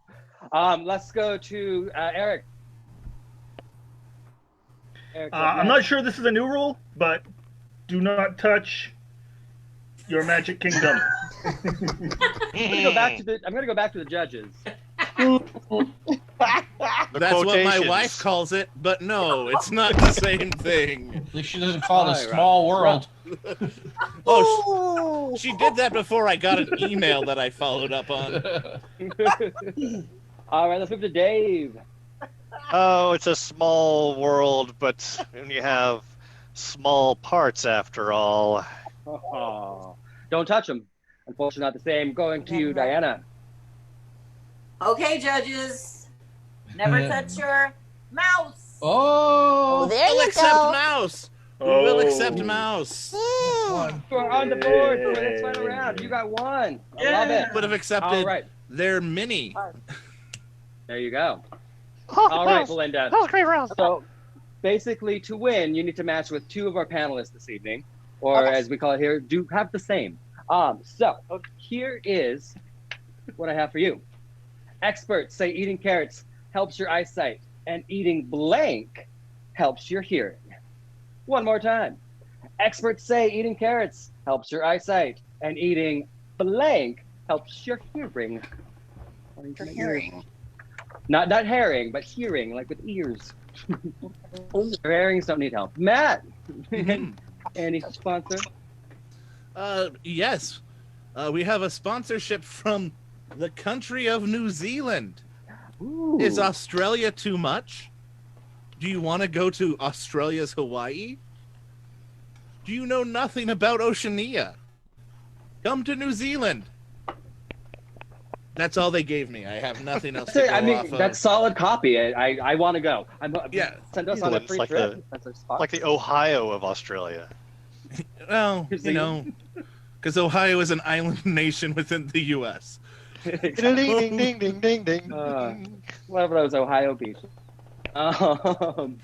Let's go to Eric. Eric, I'm not sure this is a new rule, but do not touch your Magic Kingdom. I'm gonna go back to the judges. That's what my wife calls it, but no, it's not the same thing. At least she doesn't call it a All right. small world. Oh, she did that before I got an email that I followed up on. All right, let's move to Dave. Oh, it's a small world, but when you have small parts after all. Oh, don't touch them. Unfortunately, not the same. Going to you, Diana. Okay, judges. Never touch your mouse. Oh, there We'll you accept go. mouse. We will accept mouse. Yeah. You're on the board for the next final round. You got one. I love it. Would have accepted All right. their mini. There you go. Oh, All right, Belinda. That was a great round. So basically, to win, you need to match with two of our panelists this evening, or as we call it here, do have the same. So here is what I have for you. Experts say eating carrots helps your eyesight, and eating helps your hearing. One more time. Experts say eating carrots helps your eyesight. And eating blank helps your hearing. Your hearing. Not herring, but hearing, like with ears. Herrings don't need help. Matt, any sponsor? Yes. We have a sponsorship from the country of New Zealand. Ooh. Is Australia too much? Do you want to go to Australia's Hawaii? Do you know nothing about Oceania? Come to New Zealand. That's all they gave me. I have nothing else to go off of. That's solid copy. I want to go. Yeah. Send us on a free trip. Like the Ohio of Australia. Well, you know, because Ohio is an island nation within the U.S. Ding, ding, ding, ding, ding, ding. Whatever those Ohio Beach. All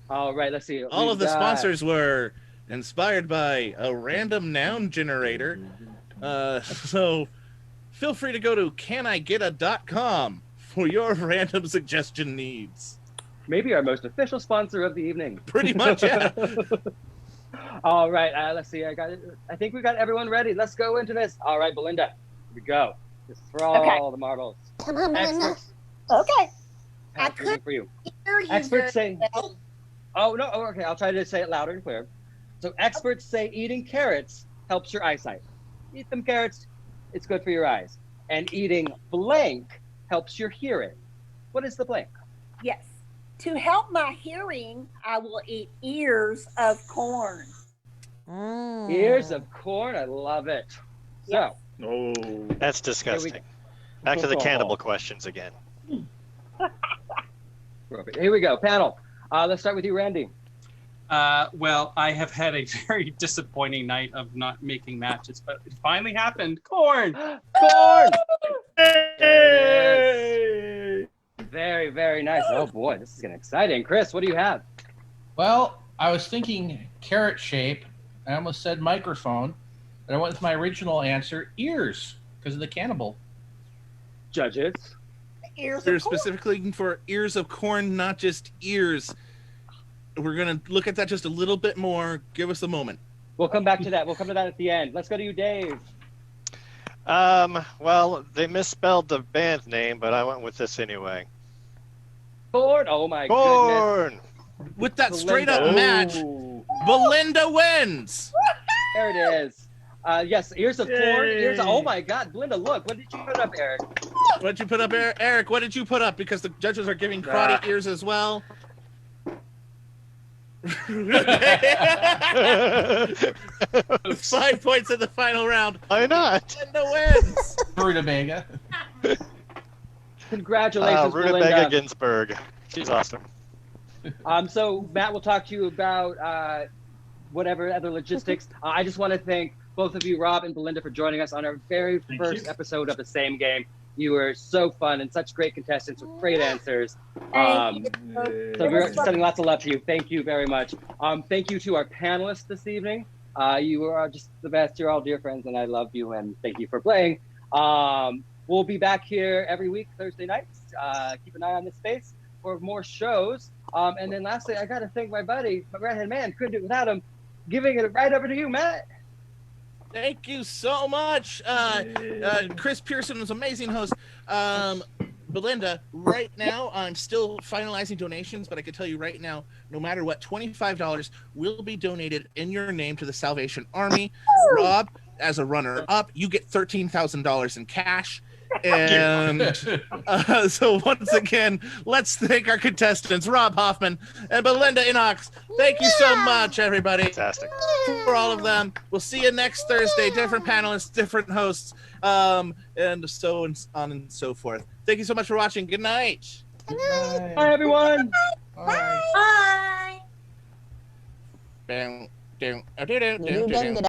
right, let's see. All of the sponsors were inspired by a random noun generator. So feel free to go to canigeta.com for your random suggestion needs. Maybe our most official sponsor of the evening. Pretty much, yeah. All right, let's see. I think we got everyone ready. Let's go into this. All right, Belinda, here we go. Just throw all the marbles. Come on, Belinda. Okay. I could for you. Hear you Experts very say. well. Oh no. Oh, okay, I'll try to say it louder and clear. So experts say eating carrots helps your eyesight. Eat them carrots, it's good for your eyes. And eating blank helps your hearing. What is the blank? Yes. To help my hearing, I will eat ears of corn. Ears of corn. I love it. Yes. Oh, That's disgusting. Back to the cannibal questions again. Here we go, panel. Let's start with you, Randy. Well, I have had a very disappointing night of not making matches, but it finally happened. Corn! Corn! Hey! Very, very nice. Oh boy, this is getting exciting. Chris, what do you have? Well, I was thinking carrot shape. I almost said microphone, but I went with my original answer, ears, because of the cannibal. Judges. Ears You're of corn. specifically looking for ears of corn, not just ears. We're going to look at that just a little bit more. Give us a moment. We'll come back to that. We'll come to that at the end. Let's go to you, Dave. Well, they misspelled the band name, but I went with this anyway. Corn. Oh my goodness. Corn! With that straight Belinda. up match, Belinda wins. There it is. Yes, ears of corn. Ears. Oh my God, Belinda, look. What did you put up, Eric? What did you put up, Eric? What did you put up? Because the judges are giving karate ears as well. 5 points in the final round. Why not? Belinda wins. Rutabaga. Congratulations, Rutabaga Belinda. Ginsburg. She's awesome. So Matt will talk to you about whatever other logistics. I just want to thank both of you, Rob and Belinda, for joining us on our very first episode of The Same Game. You were so fun and such great contestants with great answers. So we're sending lots of love to you. Thank you very much. Thank you to our panelists this evening. You are just the best. You're all dear friends, and I love you, and thank you for playing. We'll be back here every week, Thursday nights. Keep an eye on this space for more shows. And then lastly, I got to thank my buddy, my right-hand man. Couldn't do it without him. Giving it right over to you, Matt. Thank you so much. Chris Pearson was an amazing host. Belinda, right now, I'm still finalizing donations, but I can tell you right now, no matter what, $25 will be donated in your name to the Salvation Army. Rob, as a runner-up, you get $13,000 in cash. And so once again, let's thank our contestants, Rob Hoffman and Belinda Inox. Thank you so much, everybody. Fantastic. For all of them. We'll see you next Thursday. Different panelists, different hosts, and so on and so forth. Thank you so much for watching. Good night. Bye. Bye, everyone. Bye. Bye. Bam, down,